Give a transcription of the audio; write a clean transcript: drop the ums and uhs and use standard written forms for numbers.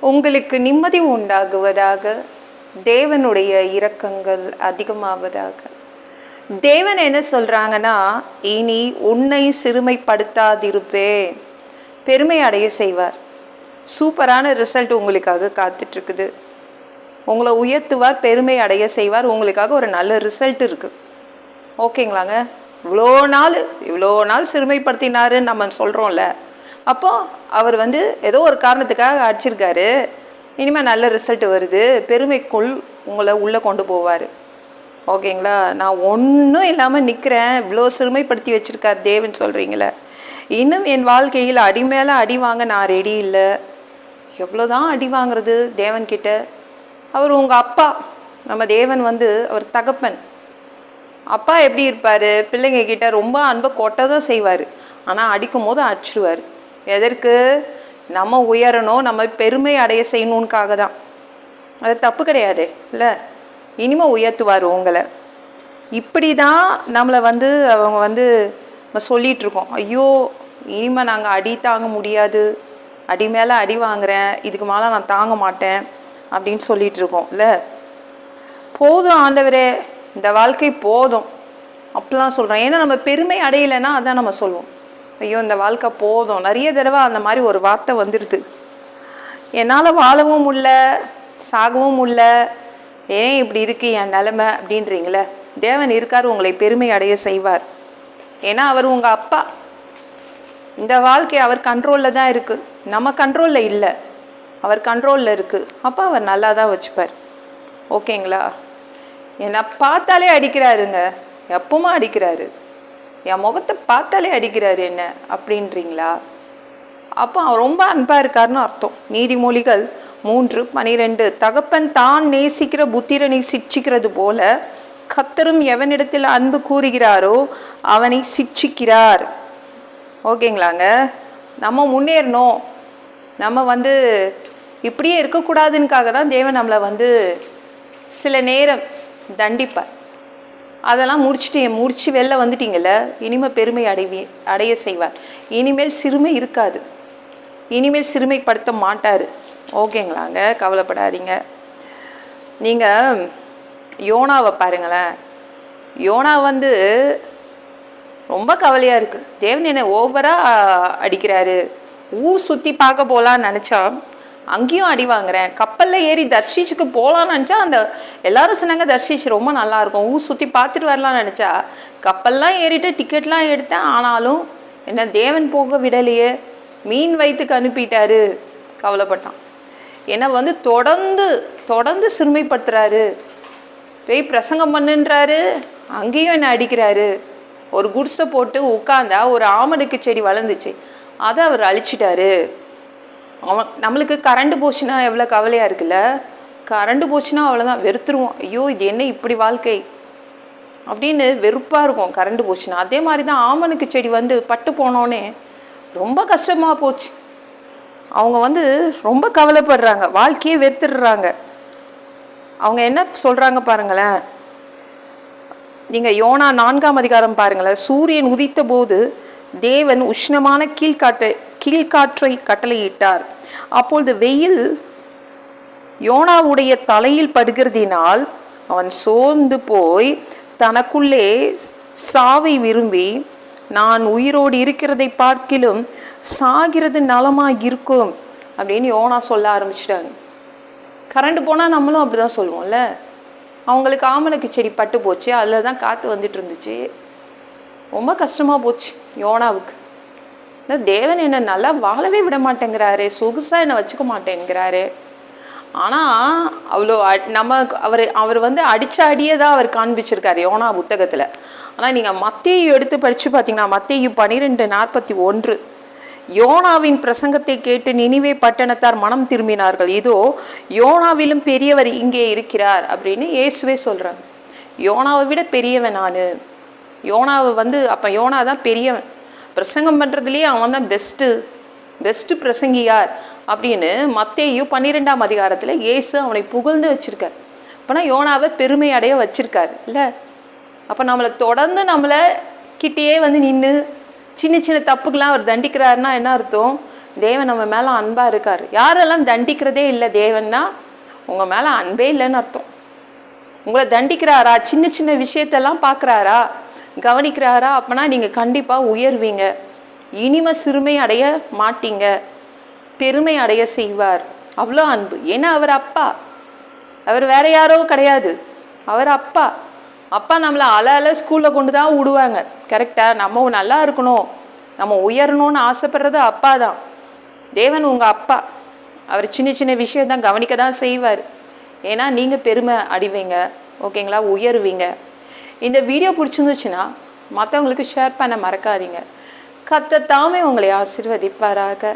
உங்களுக்கு நிம்மதி உண்டாகுவதாக. தேவனுடைய இரக்கங்கள் அதிகமாவதாக. தேவன் என்ன சொல்றாங்கன்னா, இனி உன்னை சிறுமைப்படுத்தாதிருப்பேன், பெருமை அடைய செய்வார். சூப்பரான ரிசல்ட் உங்களுக்காக காத்துட்ருக்குது. உங்களை உயர்த்துவார், பெருமை அடைய செய்வார். உங்களுக்காக ஒரு நல்ல ரிசல்ட் இருக்குது. ஓகேங்களாங்க? இவ்வளோ நாள் சிறுமைப்படுத்தினாருன்னு நம்ம சொல்கிறோம்ல, அப்போது அவர் ஏதோ ஒரு காரணத்துக்காக அடிச்சிருக்காரு. இனிமேல் நல்ல ரிசல்ட் வருது, பெருமைக்குள் உங்களை உள்ளே கொண்டு போவார். ஓகேங்களா? நான் ஒன்றும் இல்லாமல் நிற்கிறேன், இவ்வளோ சிறுமைப்படுத்தி வச்சுருக்கார் தேவன் சொல்கிறீங்களே, இன்னும் என் வாழ்க்கையில் அடி மேலே அடி வாங்க நான் ரெடி இல்லை. எவ்வளோதான் அடி வாங்குறது தேவன்கிட்ட? அவர் உங்கள் அப்பா. நம்ம தேவன் அவர் தகப்பன். அப்பா எப்படி இருப்பார்? பிள்ளைங்க கிட்ட ரொம்ப அன்பை கொட்ட தான் செய்வார், ஆனால் அடிக்கும் போது அடிச்சிடுவார். எதற்கு? நம்ம உயரணும், நம்ம பெருமை அடைய செய்யணுன்னுக்காக தான். அது தப்பு கிடையாது இல்லை? இனிமேல் உயர்த்துவார் உங்களை. இப்படி தான் நம்மளை அவங்க நம்ம சொல்லிகிட்ருக்கோம், ஐயோ இனிமேல் நாங்கள் அடி தாங்க முடியாது, அடி மேலே அடி வாங்குறேன், இதுக்கு மேலே நான் தாங்க மாட்டேன் அப்படின்னு சொல்லிகிட்ருக்கோம் இல்லை? போதும் ஆண்டவரே, இந்த வாழ்க்கை போதும் அப்படிலாம் சொல்கிறோம். ஏன்னா நம்ம பெருமை அடையலைன்னா அதான் நம்ம சொல்லுவோம், ஐயோ இந்த வாழ்க்கை போதும். நிறைய தடவை அந்த மாதிரி ஒரு வார்த்தை வந்துடுது. என்னால் வாழவும் முடியல, சாகவும் முடியல, ஏன் இப்படி இருக்குது என் நிலைமை அப்படின்றீங்களே. தேவன் இருக்கார், உங்களை பெருமை அடைய செய்வார். ஏன்னா அவர் உங்கள் அப்பா. இந்த வாழ்க்கை அவர் கண்ட்ரோலில் தான் இருக்குது, நம்ம கண்ட்ரோலில் இல்லை, அவர் கண்ட்ரோலில் இருக்குது. அப்போ அவர் நல்லா தான் வச்சுப்பார். ஓகேங்களா? என்னை பார்த்தாலே அடிக்கிறாருங்க, எப்பவுமே அடிக்கிறாரு. என் முகத்தை பார்த்தாலே அடிக்கிறாரு என்ன அப்படின்றீங்களா? அப்போ அவர் ரொம்ப அன்பாக இருக்காருன்னு அர்த்தம். நீதிமொழிகள் 3:12, தகப்பன் தான் நேசிக்கிற புத்திரனை சிட்சிக்கிறது போல கர்த்தரும் எவனிடத்தில் அன்பு கூறுகிறாரோ அவனை சிட்சிக்கிறார். ஓகேங்களாங்க? நம்ம முன்னேறணும், நம்ம இப்படியே இருக்கக்கூடாதுன்னுக்காக தான் தேவன் நம்மளை சில நேரம் தண்டிப்பார். அதெல்லாம் முடிச்சு வெளில வந்துட்டீங்கள்ல, இனிமேல் பெருமை அடைய செய்வார். இனிமேல் சிறுமை இருக்காது, இனிமேல் சிறுமைப்படுத்த மாட்டார். ஓகேங்களாங்க? கவலைப்படாதீங்க. நீங்கள் யோனாவை பாருங்களேன். யோனா ரொம்ப கவலையாக இருக்குது. தேவன் என்ன ஓவராக அடிக்கிறாரு. ஊர் சுற்றி பார்க்க போகலான்னு நினச்சா அங்கேயும் அடி வாங்குறேன். கப்பலில் ஏறி தர்ஷீஷுக்கு போகலான்னு நினச்சா எல்லாரும் சொன்னாங்க தர்ஷீஷ் ரொம்ப நல்லாயிருக்கும், ஊர் சுற்றி பார்த்துட்டு வரலான்னு நினச்சா கப்பல்லாம் ஏறிட்டு டிக்கெட்லாம் எடுத்தேன், ஆனாலும் என்ன தேவன் போக விடலையே, மீன் வயிற்றுக்கு அனுப்பிட்டாரு. கவலைப்பட்டான். என்னை தொடர்ந்து சிறுமைப்படுத்துறாரு. போய் பிரசங்கம் பண்ணுன்றாரு, அங்கேயும் என்னை அடிக்கிறாரு. ஒரு குடிசை போட்டு உட்காந்தா ஒரு ஆமடுக்கு செடி வளர்ந்துச்சு, அதை அவர் அழிச்சிட்டாரு. நம்மளுக்கு கரண்ட் போச்சுன்னா எவ்வளோ கவலையாக இருக்குல்ல? கரண்ட் போச்சுன்னா அவ்வளோதான், வெறுத்துருவோம். ஐயோ இது என்ன இப்படி வாழ்க்கை அப்படின்னு வெறுப்பாக இருக்கும் கரண்ட் போச்சுன்னா. அதே மாதிரி தான் ஆமனுக்கு செடி பட்டு போனோன்னே ரொம்ப கஷ்டமாக போச்சு. அவங்க ரொம்ப கவலைப்படுறாங்க, வாழ்க்கையே வெறுத்துடுறாங்க. அவங்க என்ன சொல்கிறாங்க பாருங்களேன். நீங்கள் யோனா 4ஆம் அதிகாரம் பாருங்களேன். சூரியன் உதித்த போது தேவன் உஷ்ணமான கீழ்காற்றை கட்டளையிட்டார். அப்பொழுது வெயில் யோனாவுடைய தலையில் படுகிறதினால் அவன் சோர்ந்து போய் தனக்குள்ளே சாவை விரும்பி, நான் உயிரோடு இருக்கிறதை பார்க்கிலும் சாகிறது நலமாக இருக்கும் அப்படின்னு யோனா சொல்ல ஆரம்பிச்சிட்டாங்க. கரண்ட் போனால் நம்மளும் அப்படி தான் சொல்லுவோம்ல. அவங்களுக்கு ஆமணக்கு செடி பட்டு போச்சு, அதில் தான் காற்று வந்துட்டு இருந்துச்சு, ரொம்ப கஷ்டமாக போச்சு யோனாவுக்கு. தேவன் என்னை நல்லா வாழவே விட மாட்டேங்கிறாரு, சொகுசாக என்னை வச்சுக்க மாட்டேங்கிறாரு. ஆனால் அவ்வளோ அவர் அடித்த அடியே தான் அவர் காண்பிச்சிருக்காரு யோனா புத்தகத்தில். ஆனால் நீங்கள் மத்தேயு எடுத்து படித்து பார்த்தீங்கன்னா மத்தேயு 12:41, யோனாவின் பிரசங்கத்தை கேட்டு நினிவே பட்டணத்தார் மனம் திரும்பினார்கள், இதோ யோனாவிலும் பெரியவர் இங்கே இருக்கிறார் அப்படின்னு இயேசுவே சொல்கிறாங்க. யோனாவை விட பெரியவன் நான். யோனாவை அப்போ யோனா தான் பெரியவன், பிரசங்கம் பண்ணுறதுலேயே அவன் தான் பெஸ்ட்டு பிரசங்கியார் அப்படின்னு மத்தேயு 12ஆம் அதிகாரத்தில் இயேசு அவனை புகழ்ந்து வச்சுருக்கார். அப்போனா யோனாவை பெருமை அடைய வச்சுருக்கார் இல்லை? அப்போ நம்மளை தொடர்ந்து நம்மளை கிட்டேயே நின்று சின்ன சின்ன தப்புக்கெலாம் அவர் தண்டிக்கிறாருன்னா என்ன அர்த்தம்? தேவன் நம்ம மேலே அன்பாக இருக்கார். யாரெல்லாம் தண்டிக்கிறதே இல்லை தேவன்னா உங்கள் மேலே அன்பே இல்லைன்னு அர்த்தம். உங்களை தண்டிக்கிறாரா, சின்ன சின்ன விஷயத்தெல்லாம் பார்க்குறாரா, கவனிக்கிறாரா, அப்போனா நீங்கள் கண்டிப்பாக உயர்வீங்க. இனிமே சிறுமை அடைய மாட்டீங்க, பெருமை அடைய செய்வார். அவ்வளோ அன்பு. ஏன்னா அவர் அப்பா, அவர் வேற யாரோ கிடையாது, அவர் அப்பா. அப்பா நம்மளை அல ஸ்கூலில் கொண்டு தான் விடுவாங்க. கரெக்டாக நம்ம நல்லா இருக்கணும், நம்ம உயரணும்னு ஆசைப்படுறது அப்பா தான். தேவன் உங்கள் அப்பா. அவர் சின்ன சின்ன விஷயம் தான் கவனிக்க தான் செய்வார். ஏன்னா நீங்கள் பெருமை அடைவீங்க, ஓகேங்களா, உயருவீங்க. இந்த வீடியோ பிடிச்சிருந்துச்சுன்னா மற்றவங்களுக்கு ஷேர் பண்ண மறக்காதீங்க. கர்த்தர் தாமே உங்களை ஆசீர்வதிப்பாராக.